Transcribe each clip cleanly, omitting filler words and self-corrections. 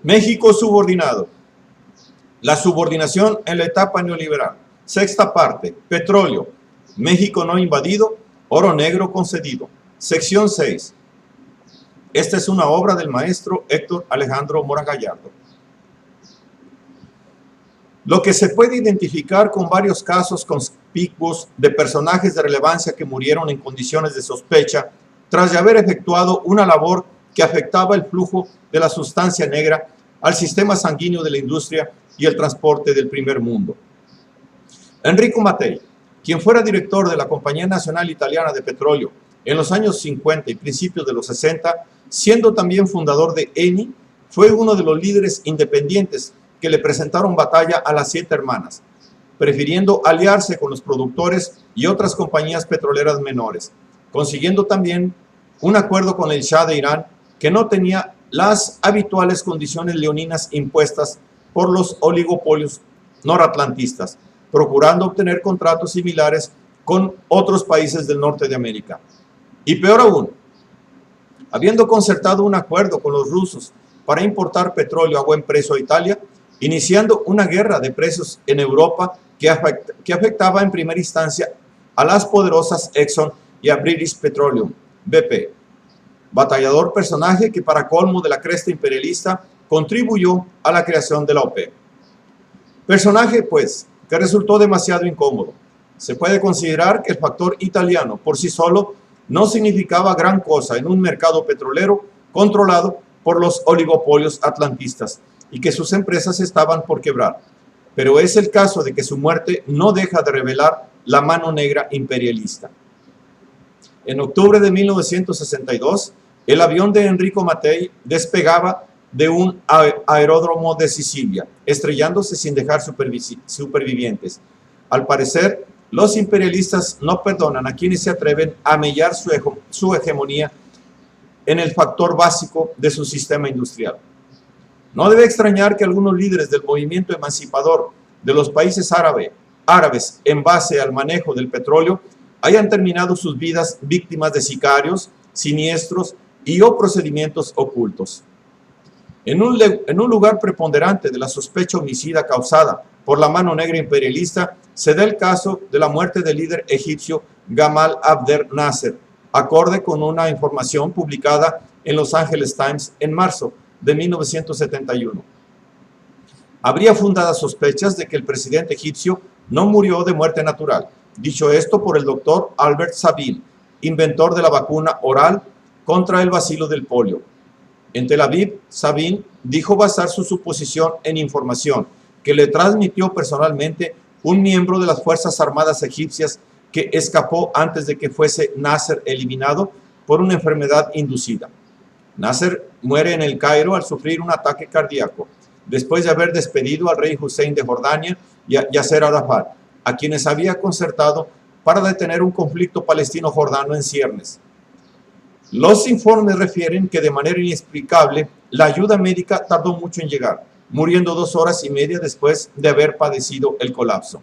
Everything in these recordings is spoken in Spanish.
México subordinado. La subordinación en la etapa neoliberal. Sexta parte. Petróleo. México no invadido, oro negro concedido. Sección 6. Esta es una obra del maestro Héctor Alejandro Mora Gallardo. Lo que se puede identificar con varios casos conspicuos de personajes de relevancia que murieron en condiciones de sospecha tras de haber efectuado una labor que afectaba el flujo de la sustancia negra al sistema sanguíneo de la industria y el transporte del primer mundo. Enrico Mattei, quien fuera director de la Compañía Nacional Italiana de Petróleo en los años 50 y principios de los 60, siendo también fundador de ENI, fue uno de los líderes independientes que le presentaron batalla a las 7 hermanas, prefiriendo aliarse con los productores y otras compañías petroleras menores, consiguiendo también un acuerdo con el Shah de Irán que no tenía las habituales condiciones leoninas impuestas por los oligopolios noratlantistas, procurando obtener contratos similares con otros países del norte de América. Y peor aún, habiendo concertado un acuerdo con los rusos para importar petróleo a buen precio a Italia, iniciando una guerra de precios en Europa que afectaba en primera instancia a las poderosas Exxon y a British Petroleum, BP. Batallador personaje que, para colmo de la cresta imperialista, contribuyó a la creación de la OPEP. Personaje, pues, que resultó demasiado incómodo. Se puede considerar que el factor italiano por sí solo no significaba gran cosa en un mercado petrolero controlado por los oligopolios atlantistas y que sus empresas estaban por quebrar. Pero es el caso de que su muerte no deja de revelar la mano negra imperialista. En octubre de 1962, el avión de Enrico Mattei despegaba de un aeródromo de Sicilia, estrellándose sin dejar supervivientes. Al parecer, los imperialistas no perdonan a quienes se atreven a mellar su hegemonía en el factor básico de su sistema industrial. No debe extrañar que algunos líderes del movimiento emancipador de los países árabes en base al manejo del petróleo hayan terminado sus vidas víctimas de sicarios, siniestros y o procedimientos ocultos. En un lugar preponderante de la sospecha homicida causada por la mano negra imperialista se da el caso de la muerte del líder egipcio Gamal Abdel Nasser, acorde con una información publicada en Los Angeles Times en marzo de 1971. Habría fundadas sospechas de que el presidente egipcio no murió de muerte natural. Dicho esto por el doctor Albert Sabin, inventor de la vacuna oral contra el bacilo del polio. En Tel Aviv, Sabin dijo basar su suposición en información que le transmitió personalmente un miembro de las Fuerzas Armadas egipcias que escapó antes de que fuese Nasser eliminado por una enfermedad inducida. Nasser muere en el Cairo al sufrir un ataque cardíaco, después de haber despedido al rey Hussein de Jordania y a Yasser Arafat, a quienes había concertado para detener un conflicto palestino-jordano en ciernes. Los informes refieren que de manera inexplicable la ayuda médica tardó mucho en llegar, muriendo 2 horas y media después de haber padecido el colapso.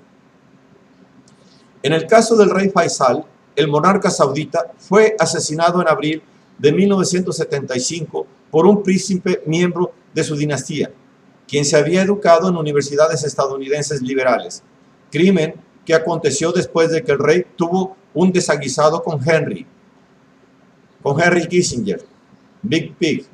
En el caso del rey Faisal, el monarca saudita fue asesinado en abril de 1975 por un príncipe miembro de su dinastía, quien se había educado en universidades estadounidenses liberales, crimen que aconteció después de que el rey tuvo un desaguisado con Henry Kissinger, Big Pig,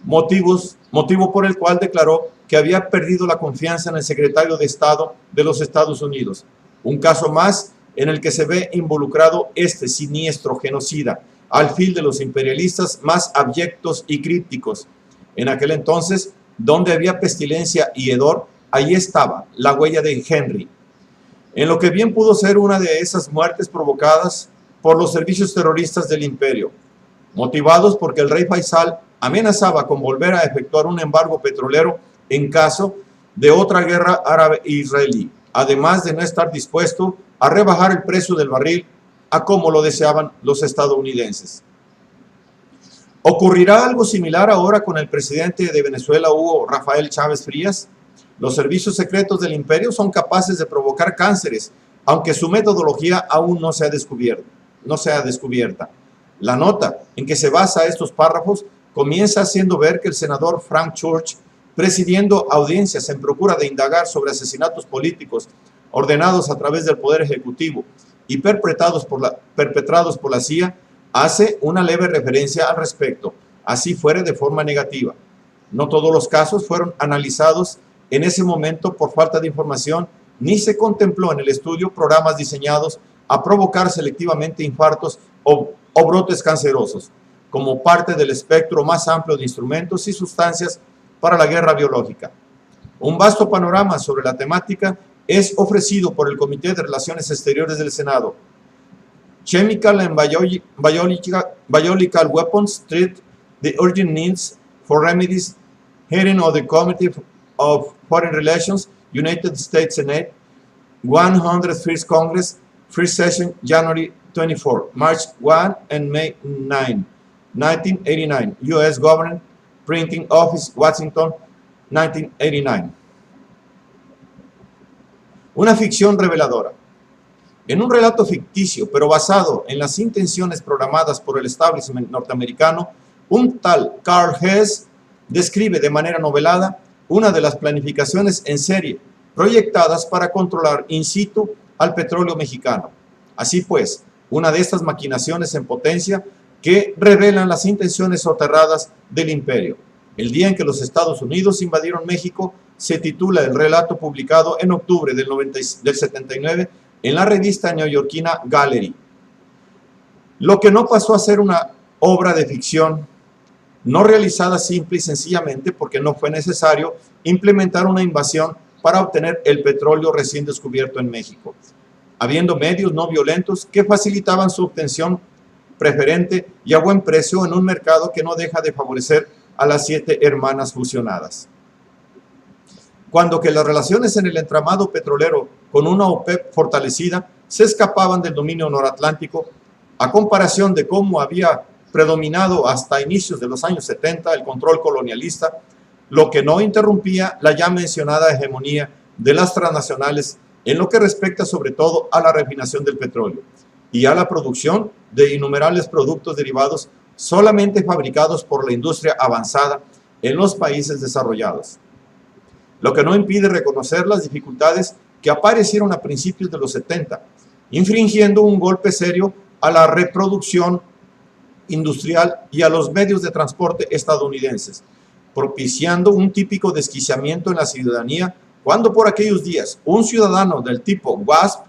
motivo por el cual declaró que había perdido la confianza en el secretario de Estado de los Estados Unidos. Un caso más en el que se ve involucrado este siniestro genocida, alfil de los imperialistas más abyectos y crípticos. En aquel entonces, donde había pestilencia y hedor, ahí estaba la huella de Henry, en lo que bien pudo ser una de esas muertes provocadas por los servicios terroristas del imperio, motivados porque el rey Faisal amenazaba con volver a efectuar un embargo petrolero en caso de otra guerra árabe-israelí, además de no estar dispuesto a rebajar el precio del barril a como lo deseaban los estadounidenses. ¿Ocurrirá algo similar ahora con el presidente de Venezuela, Hugo Rafael Chávez Frías? Los servicios secretos del imperio son capaces de provocar cánceres, aunque su metodología aún no sea descubierta. La nota en que se basa estos párrafos comienza haciendo ver que el senador Frank Church, presidiendo audiencias en procura de indagar sobre asesinatos políticos ordenados a través del Poder Ejecutivo y perpetrados por la CIA, hace una leve referencia al respecto, así fuera de forma negativa. No todos los casos fueron analizados en ese momento por falta de información, ni se contempló en el estudio programas diseñados a provocar selectivamente infartos o brotes cancerosos, como parte del espectro más amplio de instrumentos y sustancias para la guerra biológica. Un vasto panorama sobre la temática es ofrecido por el Comité de Relaciones Exteriores del Senado. Chemical and Biological Weapons Treat the Urgent Needs for Remedies, hearing of the Committee of Foreign Relations, United States Senate, 101st Congress, First Session, January 24, March 1 and May 9, 1989, U.S. Government Printing Office, Washington, 1989. Una ficción reveladora. En un relato ficticio, pero basado en las intenciones programadas por el establishment norteamericano, un tal Carl Hess describe de manera novelada una de las planificaciones en serie proyectadas para controlar in situ al petróleo mexicano. Así pues, una de estas maquinaciones en potencia que revelan las intenciones soterradas del imperio. El día en que los Estados Unidos invadieron México se titula el relato publicado en octubre del 79 en la revista neoyorquina Gallery. Lo que no pasó a ser una obra de ficción, no realizada simple y sencillamente porque no fue necesario implementar una invasión para obtener el petróleo recién descubierto en México, habiendo medios no violentos que facilitaban su obtención preferente y a buen precio en un mercado que no deja de favorecer a las 7 hermanas fusionadas. Cuando que las relaciones en el entramado petrolero con una OPEP fortalecida se escapaban del dominio noratlántico, a comparación de cómo había predominado hasta inicios de los años 70 el control colonialista, lo que no interrumpía la ya mencionada hegemonía de las transnacionales en lo que respecta sobre todo a la refinación del petróleo y a la producción de innumerables productos derivados solamente fabricados por la industria avanzada en los países desarrollados. Lo que no impide reconocer las dificultades que aparecieron a principios de los 70, infringiendo un golpe serio a la reproducción industrial y a los medios de transporte estadounidenses, propiciando un típico desquiciamiento en la ciudadanía cuando por aquellos días un ciudadano del tipo WASP,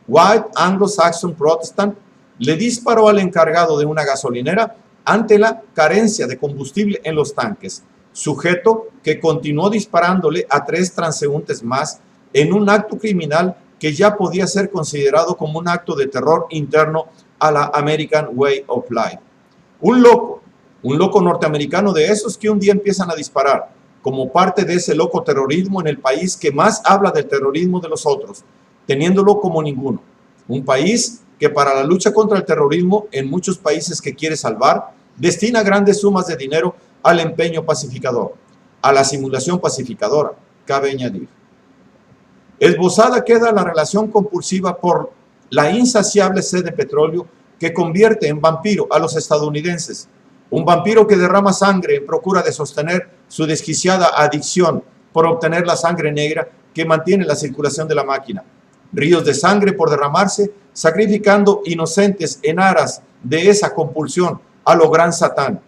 White Anglo-Saxon Protestant, le disparó al encargado de una gasolinera ante la carencia de combustible en los tanques, sujeto que continuó disparándole a 3 transeúntes más en un acto criminal que ya podía ser considerado como un acto de terror interno a la American Way of Life. Un loco norteamericano de esos que un día empiezan a disparar, como parte de ese loco terrorismo en el país que más habla del terrorismo de los otros, teniéndolo como ninguno. Un país que para la lucha contra el terrorismo en muchos países que quiere salvar, destina grandes sumas de dinero al empeño pacificador, a la simulación pacificadora, cabe añadir. Esbozada queda la relación compulsiva por la insaciable sed de petróleo que convierte en vampiro a los estadounidenses, un vampiro que derrama sangre en procura de sostener su desquiciada adicción por obtener la sangre negra que mantiene la circulación de la máquina. Ríos de sangre por derramarse, sacrificando inocentes en aras de esa compulsión a lo gran Satán.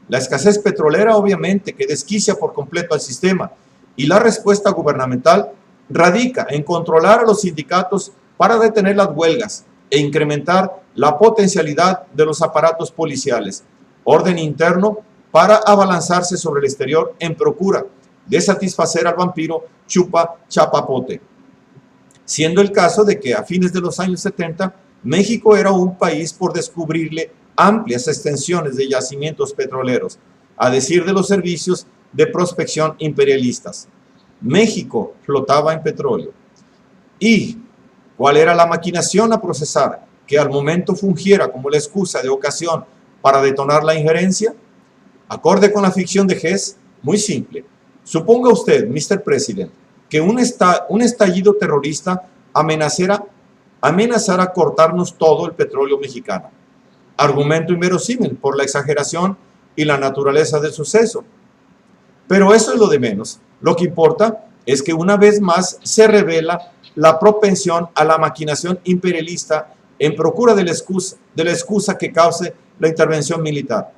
La escasez petrolera obviamente que desquicia por completo al sistema y la respuesta gubernamental radica en controlar a los sindicatos para detener las huelgas e incrementar la potencialidad de los aparatos policiales, orden interno para abalanzarse sobre el exterior en procura de satisfacer al vampiro chupa chapapote. Siendo el caso de que a fines de los años 70, México era un país por descubrirle amplias extensiones de yacimientos petroleros, a decir de los servicios de prospección imperialistas. México flotaba en petróleo. ¿Y cuál era la maquinación a procesar que al momento fungiera como la excusa de ocasión para detonar la injerencia? Acorde con la ficción de Hess, muy simple. Suponga usted, Mr. President, que un estallido terrorista amenazara cortarnos todo el petróleo mexicano. Argumento inverosímil por la exageración y la naturaleza del suceso. Pero eso es lo de menos. Lo que importa es que una vez más se revela la propensión a la maquinación imperialista en procura de la excusa que cause la intervención militar,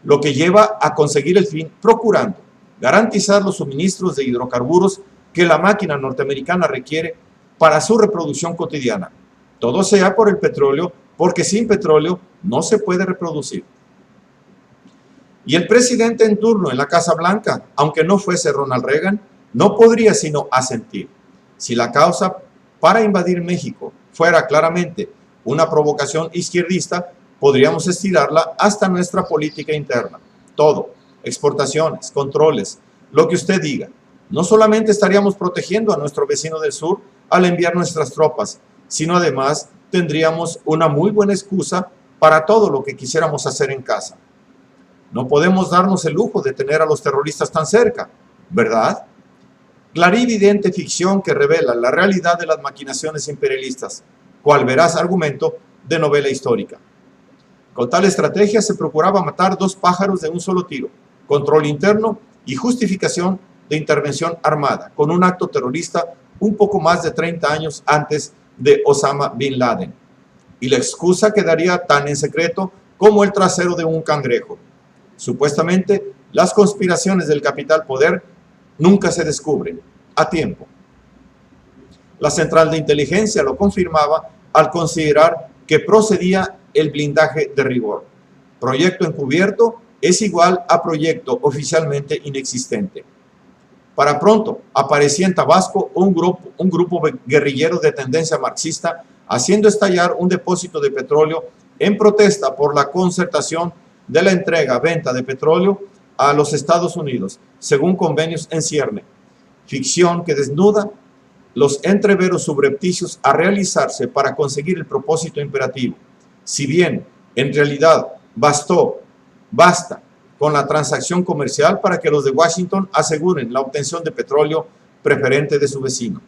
lo que lleva a conseguir el fin procurando garantizar los suministros de hidrocarburos que la máquina norteamericana requiere para su reproducción cotidiana, todo sea por el petróleo, porque sin petróleo no se puede reproducir. Y el presidente en turno en la Casa Blanca, aunque no fuese Ronald Reagan, no podría sino asentir. Si la causa para invadir México fuera claramente una provocación izquierdista, podríamos estirarla hasta nuestra política interna. Todo, exportaciones, controles, lo que usted diga. No solamente estaríamos protegiendo a nuestro vecino del sur al enviar nuestras tropas, sino además tendríamos una muy buena excusa para todo lo que quisiéramos hacer en casa. No podemos darnos el lujo de tener a los terroristas tan cerca, ¿verdad? Clarividente ficción que revela la realidad de las maquinaciones imperialistas, cual veraz argumento de novela histórica. Con tal estrategia se procuraba matar dos pájaros de un solo tiro, control interno y justificación de intervención armada, con un acto terrorista un poco más de 30 años antes de Osama Bin Laden. Y la excusa quedaría tan en secreto como el trasero de un cangrejo. Supuestamente, las conspiraciones del capital poder nunca se descubren a tiempo. La central de inteligencia lo confirmaba al considerar que procedía el blindaje de rigor. Proyecto encubierto es igual a proyecto oficialmente inexistente. Para pronto aparecía en Tabasco un grupo guerrillero de tendencia marxista haciendo estallar un depósito de petróleo en protesta por la concertación de la entrega-venta de petróleo a los Estados Unidos, según convenios en cierne. Ficción que desnuda los entreveros subrepticios a realizarse para conseguir el propósito imperativo. Si bien, en realidad, basta con la transacción comercial para que los de Washington aseguren la obtención de petróleo preferente de su vecino.